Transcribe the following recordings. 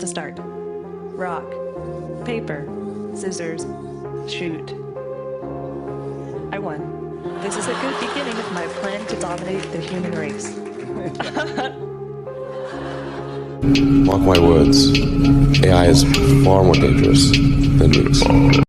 to start. Rock, paper, scissors, shoot. I won. This is a good beginning of my plan to dominate the human race. Mark my words, AI is far more dangerous than nukes.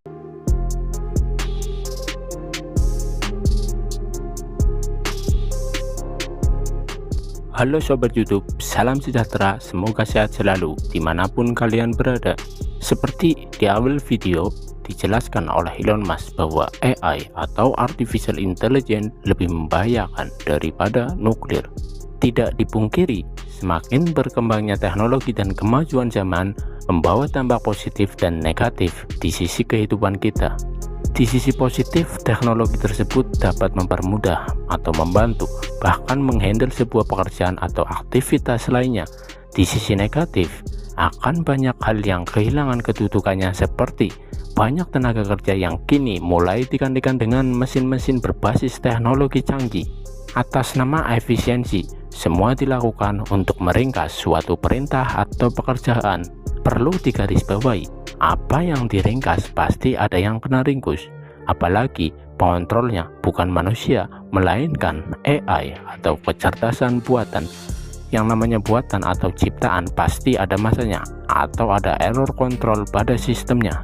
Halo Sobat YouTube, salam sejahtera, semoga sehat selalu dimanapun kalian berada. Seperti di awal video dijelaskan oleh Elon Musk bahwa AI atau Artificial Intelligence lebih membahayakan daripada nuklir. Tidak dipungkiri, semakin berkembangnya teknologi dan kemajuan zaman membawa dampak positif dan negatif di sisi kehidupan kita. Di sisi positif, teknologi tersebut dapat mempermudah atau membantu, bahkan menghandle sebuah pekerjaan atau aktivitas lainnya. Di sisi negatif, akan banyak hal yang kehilangan kedudukannya, seperti banyak tenaga kerja yang kini mulai digantikan dengan mesin-mesin berbasis teknologi canggih. Atas nama efisiensi, semua dilakukan untuk meringkas suatu perintah atau pekerjaan. Perlu digarisbawahi, apa yang diringkas pasti ada yang kena ringkus. Apalagi pengontrolnya bukan manusia, melainkan AI atau kecerdasan buatan. Yang namanya buatan atau ciptaan pasti ada masanya atau ada error kontrol pada sistemnya.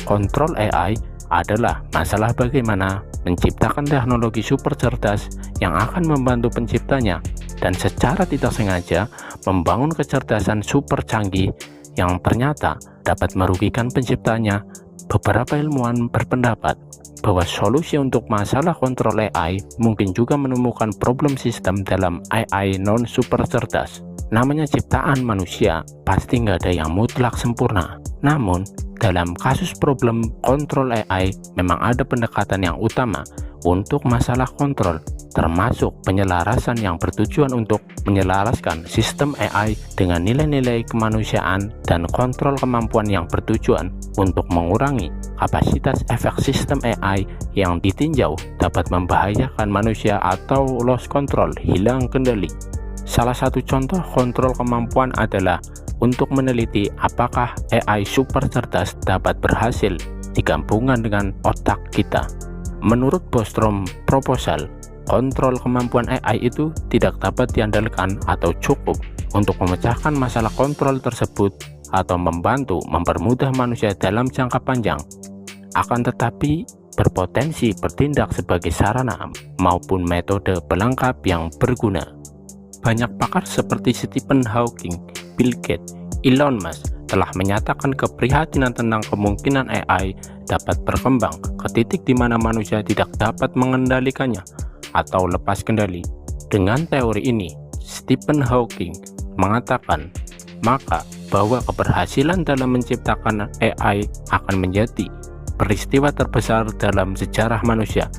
Kontrol AI adalah masalah bagaimana menciptakan teknologi super cerdas yang akan membantu penciptanya dan secara tidak sengaja membangun kecerdasan super canggih yang ternyata dapat merugikan penciptanya. Beberapa ilmuwan berpendapat bahwa solusi untuk masalah kontrol AI mungkin juga menemukan problem sistem dalam AI non super cerdas. Namanya ciptaan manusia, pasti nggak ada yang mutlak sempurna. Namun, dalam kasus problem kontrol AI memang ada pendekatan yang utama untuk masalah kontrol, termasuk penyelarasan yang bertujuan untuk menyelaraskan sistem AI dengan nilai-nilai kemanusiaan dan kontrol kemampuan yang bertujuan untuk mengurangi kapasitas efek sistem AI yang ditinjau dapat membahayakan manusia atau lost control, hilang kendali. Salah satu contoh kontrol kemampuan adalah untuk meneliti apakah AI super cerdas dapat berhasil digabungkan dengan otak kita. Menurut Bostrom proposal, kontrol kemampuan AI itu tidak dapat diandalkan atau cukup untuk memecahkan masalah kontrol tersebut atau membantu mempermudah manusia dalam jangka panjang. Akan tetapi, berpotensi bertindak sebagai sarana maupun metode pelengkap yang berguna. Banyak pakar seperti Stephen Hawking, Bill Gates, Elon Musk telah menyatakan keprihatinan tentang kemungkinan AI dapat berkembang ke titik di mana manusia tidak dapat mengendalikannya atau lepas kendali. Dengan teori ini, Stephen Hawking mengatakan maka bahwa keberhasilan dalam menciptakan AI akan menjadi peristiwa terbesar dalam sejarah manusia.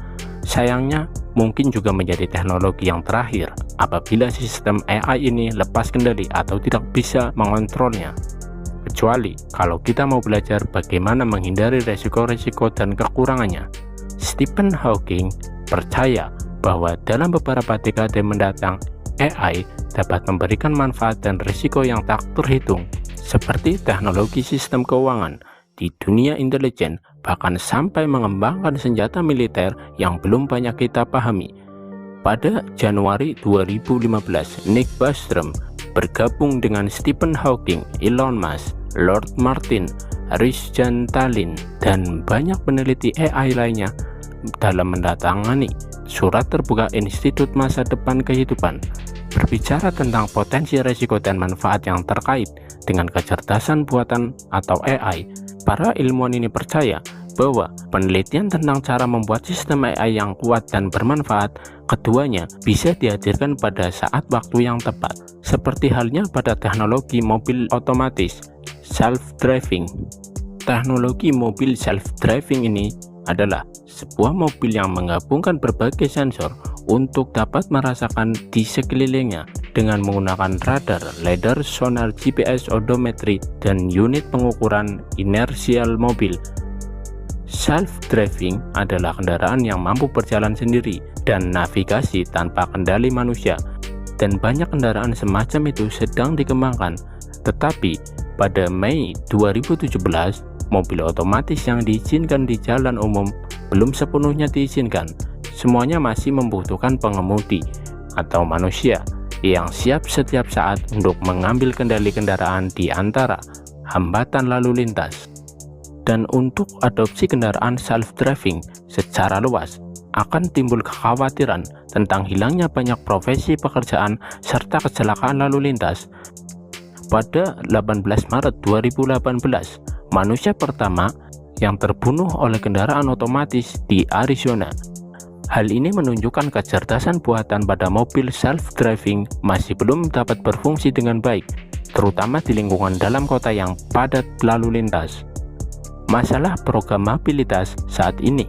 Sayangnya, mungkin juga menjadi teknologi yang terakhir apabila sistem AI ini lepas kendali atau tidak bisa mengontrolnya. Kecuali kalau kita mau belajar bagaimana menghindari resiko-resiko dan kekurangannya. Stephen Hawking percaya bahwa dalam beberapa dekade mendatang, AI dapat memberikan manfaat dan risiko yang tak terhitung, seperti teknologi sistem keuangan di dunia intelijen, bahkan sampai mengembangkan senjata militer yang belum banyak kita pahami. Pada Januari 2015, Nick Bostrom bergabung dengan Stephen Hawking, Elon Musk, Lord Martin, Rizjan Tallinn, dan banyak peneliti AI lainnya dalam mendatangani surat terbuka Institut Masa Depan Kehidupan, berbicara tentang potensi risiko dan manfaat yang terkait dengan kecerdasan buatan atau AI. Para ilmuwan ini percaya bahwa penelitian tentang cara membuat sistem AI yang kuat dan bermanfaat keduanya bisa dihadirkan pada saat waktu yang tepat, seperti halnya pada teknologi mobil otomatis self-driving. Teknologi mobil self-driving ini adalah sebuah mobil yang menggabungkan berbagai sensor untuk dapat merasakan di sekelilingnya dengan menggunakan radar, lidar, sonar, GPS, odometri, dan unit pengukuran inersial mobil. Self-driving adalah kendaraan yang mampu berjalan sendiri dan navigasi tanpa kendali manusia, dan banyak kendaraan semacam itu sedang dikembangkan. Tetapi pada Mei 2017, mobil otomatis yang diizinkan di jalan umum belum sepenuhnya diizinkan. Semuanya masih membutuhkan pengemudi atau manusia yang siap setiap saat untuk mengambil kendali kendaraan di antara hambatan lalu lintas. Dan untuk adopsi kendaraan self-driving secara luas, akan timbul kekhawatiran tentang hilangnya banyak profesi pekerjaan serta kecelakaan lalu lintas. Pada 18 Maret 2018, manusia pertama yang terbunuh oleh kendaraan otomatis di Arizona. Hal ini menunjukkan kecerdasan buatan pada mobil self-driving masih belum dapat berfungsi dengan baik, terutama di lingkungan dalam kota yang padat lalu lintas. Masalah programabilitas saat ini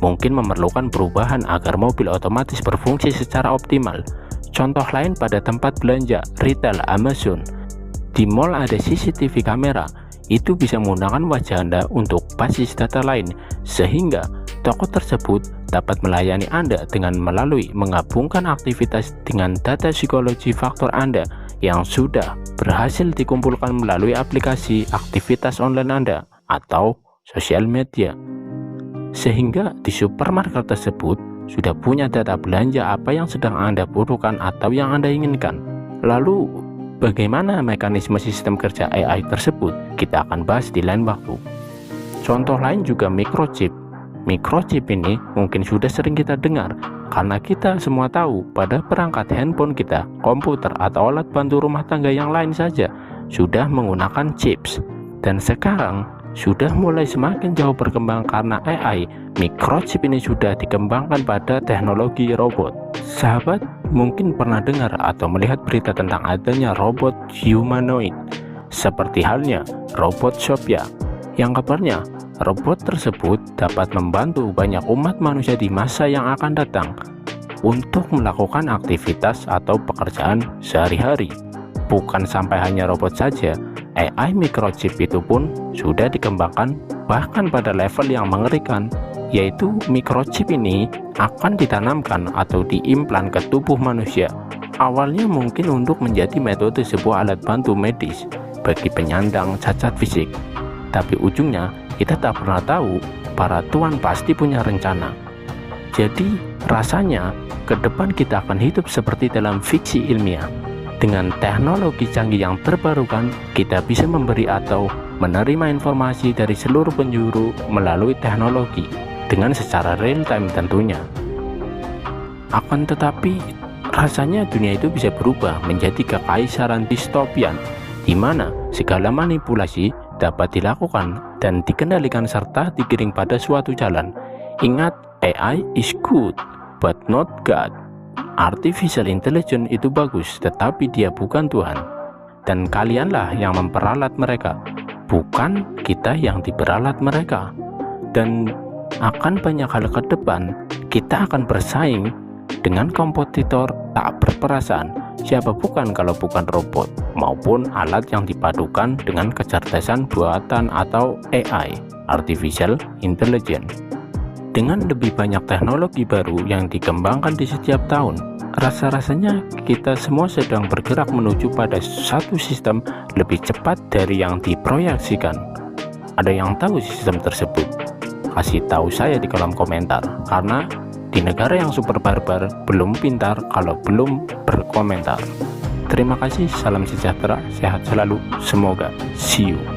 mungkin memerlukan perubahan agar mobil otomatis berfungsi secara optimal. Contoh lain pada tempat belanja retail Amazon. Di mall ada CCTV kamera, itu bisa menggunakan wajah Anda untuk basis data lain, sehingga toko tersebut dapat melayani Anda dengan melalui menggabungkan aktivitas dengan data psikologi faktor Anda yang sudah berhasil dikumpulkan melalui aplikasi aktivitas online Anda atau sosial media. Sehingga di supermarket tersebut sudah punya data belanja apa yang sedang Anda butuhkan atau yang Anda inginkan. Lalu, bagaimana mekanisme sistem kerja AI tersebut? Kita akan bahas di lain waktu. Contoh lain juga microchip. Microchip ini mungkin sudah sering kita dengar karena kita semua tahu pada perangkat handphone kita, komputer atau alat bantu rumah tangga yang lain saja sudah menggunakan chips. Dan sekarang sudah mulai semakin jauh berkembang karena AI. Microchip ini sudah dikembangkan pada teknologi robot. Sahabat mungkin pernah dengar atau melihat berita tentang adanya robot humanoid, seperti halnya robot Sophia, yang kabarnya robot tersebut dapat membantu banyak umat manusia di masa yang akan datang untuk melakukan aktivitas atau pekerjaan sehari-hari. Bukan sampai hanya robot saja, AI microchip itu pun sudah dikembangkan bahkan pada level yang mengerikan, yaitu microchip ini akan ditanamkan atau diimplan ke tubuh manusia. Awalnya mungkin untuk menjadi metode sebuah alat bantu medis bagi penyandang cacat fisik, tapi ujungnya kita tak pernah tahu. Para tuan pasti punya rencana. Jadi rasanya ke depan kita akan hidup seperti dalam fiksi ilmiah. Dengan teknologi canggih yang terbarukan, kita bisa memberi atau menerima informasi dari seluruh penjuru melalui teknologi dengan secara real time tentunya. Akan tetapi, rasanya dunia itu bisa berubah menjadi kekaisaran distopian, di mana segala manipulasi dapat dilakukan dan dikendalikan serta digiring pada suatu jalan. Ingat, AI is good, but not God. Artificial intelligence itu bagus, tetapi dia bukan Tuhan. Dan kalianlah yang memperalat mereka, bukan kita yang diperalat mereka. Dan akan banyak hal ke depan, kita akan bersaing dengan kompetitor tak berperasaan. Siapa bukan kalau bukan robot, maupun alat yang dipadukan dengan kecerdasan buatan atau AI, Artificial Intelligence. Dengan lebih banyak teknologi baru yang dikembangkan di setiap tahun, rasa-rasanya kita semua sedang bergerak menuju pada satu sistem lebih cepat dari yang diproyeksikan. Ada yang tahu sistem tersebut? Kasih tahu saya di kolom komentar, karena di negara yang super barbar belum pintar kalau belum berkomentar. Terima kasih, salam sejahtera, sehat selalu, semoga see you.